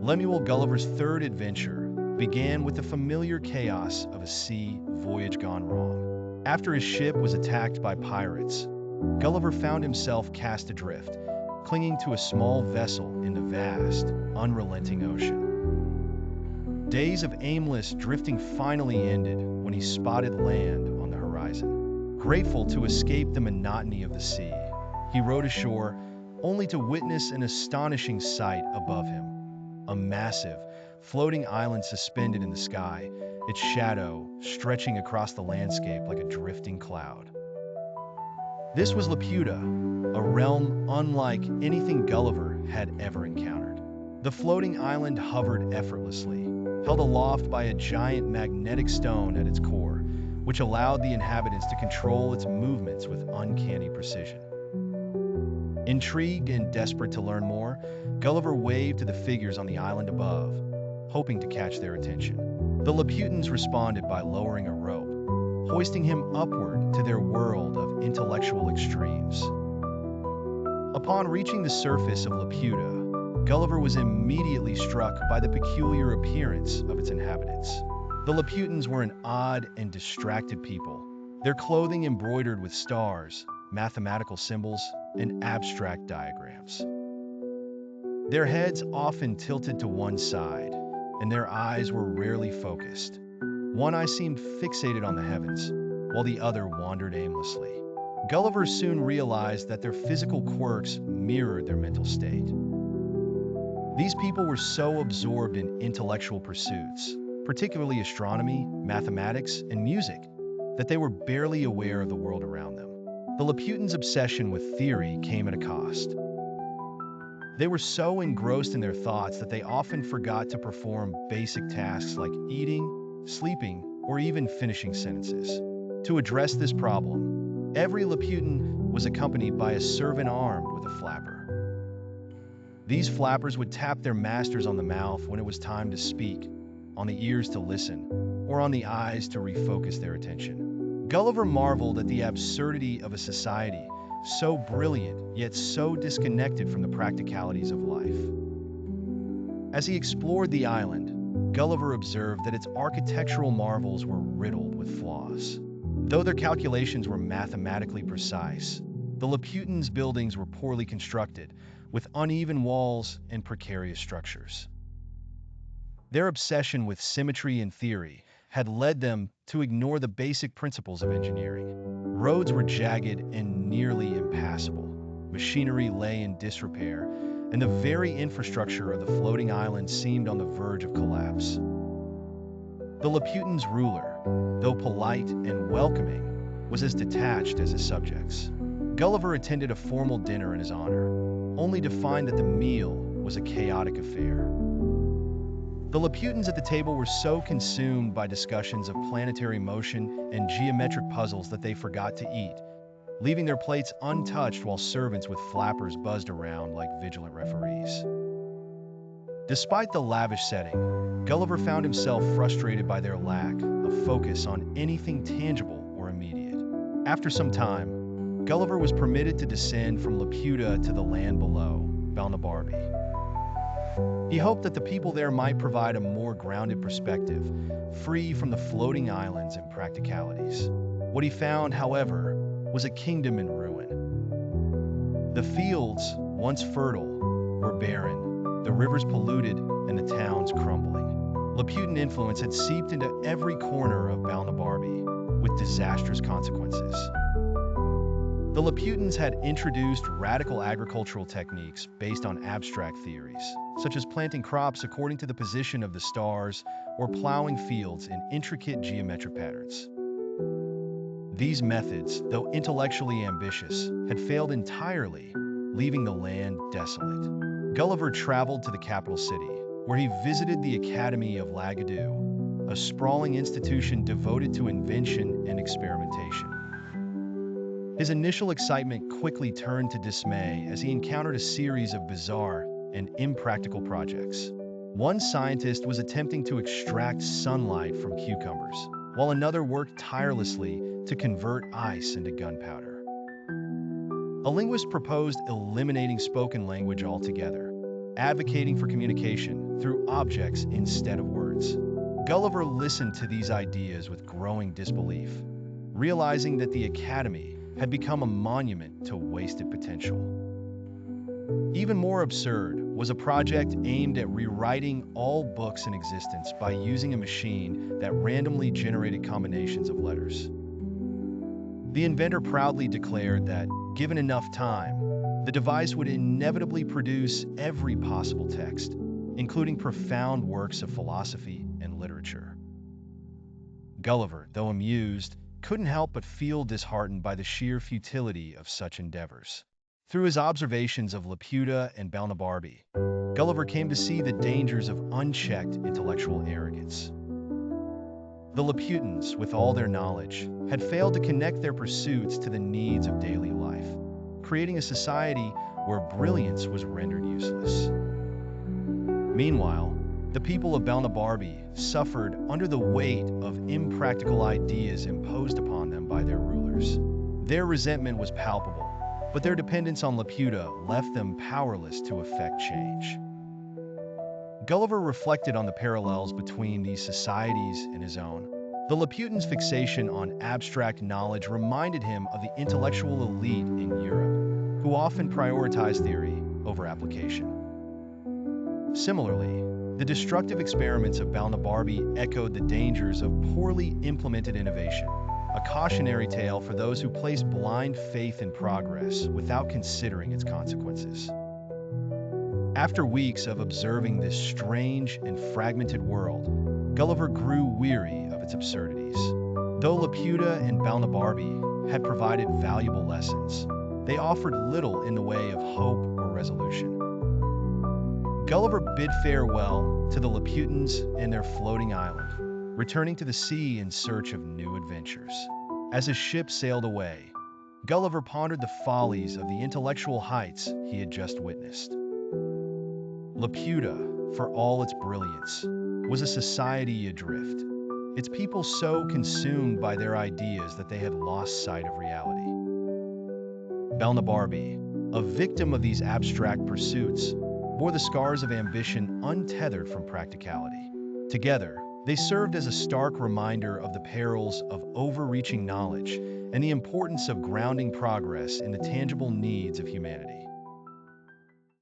Lemuel Gulliver's third adventure began with the familiar chaos of a sea voyage gone wrong. After his ship was attacked by pirates, Gulliver found himself cast adrift, clinging to a small vessel in the vast, unrelenting ocean. Days of aimless drifting finally ended when he spotted land on the horizon. Grateful to escape the monotony of the sea, he rowed ashore only to witness an astonishing sight above him. A massive, floating island suspended in the sky, its shadow stretching across the landscape like a drifting cloud. This was Laputa, a realm unlike anything Gulliver had ever encountered. The floating island hovered effortlessly, held aloft by a giant magnetic stone at its core, which allowed the inhabitants to control its movements with uncanny precision. Intrigued and desperate to learn more, Gulliver waved to the figures on the island above, hoping to catch their attention. The Laputans responded by lowering a rope, hoisting him upward to their world of intellectual extremes. Upon reaching the surface of Laputa, Gulliver was immediately struck by the peculiar appearance of its inhabitants. The Laputans were an odd and distracted people, their clothing embroidered with stars, mathematical symbols, and abstract diagrams. Their heads often tilted to one side, and their eyes were rarely focused. One eye seemed fixated on the heavens, while the other wandered aimlessly. Gulliver soon realized that their physical quirks mirrored their mental state. These people were so absorbed in intellectual pursuits, particularly astronomy, mathematics, and music, that they were barely aware of the world around them. The Laputans' obsession with theory came at a cost. They were so engrossed in their thoughts that they often forgot to perform basic tasks like eating, sleeping, or even finishing sentences. To address this problem, every Laputan was accompanied by a servant armed with a flapper. These flappers would tap their masters on the mouth when it was time to speak, on the ears to listen, or on the eyes to refocus their attention. Gulliver marveled at the absurdity of a society so brilliant yet so disconnected from the practicalities of life. As he explored the island, Gulliver observed that its architectural marvels were riddled with flaws. Though their calculations were mathematically precise, the Laputans' buildings were poorly constructed, with uneven walls and precarious structures. Their obsession with symmetry and theory had led them to ignore the basic principles of engineering. Roads were jagged and nearly impassable. Machinery lay in disrepair, and the very infrastructure of the floating island seemed on the verge of collapse. The Laputans' ruler, though polite and welcoming, was as detached as his subjects. Gulliver attended a formal dinner in his honor, only to find that the meal was a chaotic affair. The Laputans at the table were so consumed by discussions of planetary motion and geometric puzzles that they forgot to eat, leaving their plates untouched while servants with flappers buzzed around like vigilant referees. Despite the lavish setting, Gulliver found himself frustrated by their lack of focus on anything tangible or immediate. After some time, Gulliver was permitted to descend from Laputa to the land below, Balnibarbi. He hoped that the people there might provide a more grounded perspective, free from the floating islands and practicalities. What he found, however, was a kingdom in ruin. The fields, once fertile, were barren, the rivers polluted, and the towns crumbling. Laputan influence had seeped into every corner of Balnibarbi, with disastrous consequences. The Laputans had introduced radical agricultural techniques based on abstract theories, such as planting crops according to the position of the stars or plowing fields in intricate geometric patterns. These methods, though intellectually ambitious, had failed entirely, leaving the land desolate. Gulliver traveled to the capital city, where he visited the Academy of Lagadu, a sprawling institution devoted to invention and experimentation. His initial excitement quickly turned to dismay as he encountered a series of bizarre and impractical projects. One scientist was attempting to extract sunlight from cucumbers, while another worked tirelessly to convert ice into gunpowder. A linguist proposed eliminating spoken language altogether, advocating for communication through objects instead of words. Gulliver listened to these ideas with growing disbelief, realizing that the Academy had become a monument to wasted potential. Even more absurd was a project aimed at rewriting all books in existence by using a machine that randomly generated combinations of letters. The inventor proudly declared that, given enough time, the device would inevitably produce every possible text, including profound works of philosophy and literature. Gulliver, though amused, couldn't help but feel disheartened by the sheer futility of such endeavors. Through his observations of Laputa and Balnibarbi, Gulliver came to see the dangers of unchecked intellectual arrogance. The Laputans, with all their knowledge, had failed to connect their pursuits to the needs of daily life, creating a society where brilliance was rendered useless. Meanwhile, the people of Balnibarbi suffered under the weight of impractical ideas imposed upon them by their rulers. Their resentment was palpable, but their dependence on Laputa left them powerless to effect change. Gulliver reflected on the parallels between these societies and his own. The Laputans' fixation on abstract knowledge reminded him of the intellectual elite in Europe, who often prioritized theory over application. Similarly, the destructive experiments of Balnibarbi echoed the dangers of poorly implemented innovation, a cautionary tale for those who place blind faith in progress without considering its consequences. After weeks of observing this strange and fragmented world, Gulliver grew weary of its absurdities. Though Laputa and Balnibarbi had provided valuable lessons, they offered little in the way of hope or resolution. Gulliver bid farewell to the Laputans and their floating island, returning to the sea in search of new adventures. As his ship sailed away, Gulliver pondered the follies of the intellectual heights he had just witnessed. Laputa, for all its brilliance, was a society adrift, its people so consumed by their ideas that they had lost sight of reality. Balnibarbi, a victim of these abstract pursuits, bore the scars of ambition untethered from practicality. Together, they served as a stark reminder of the perils of overreaching knowledge and the importance of grounding progress in the tangible needs of humanity.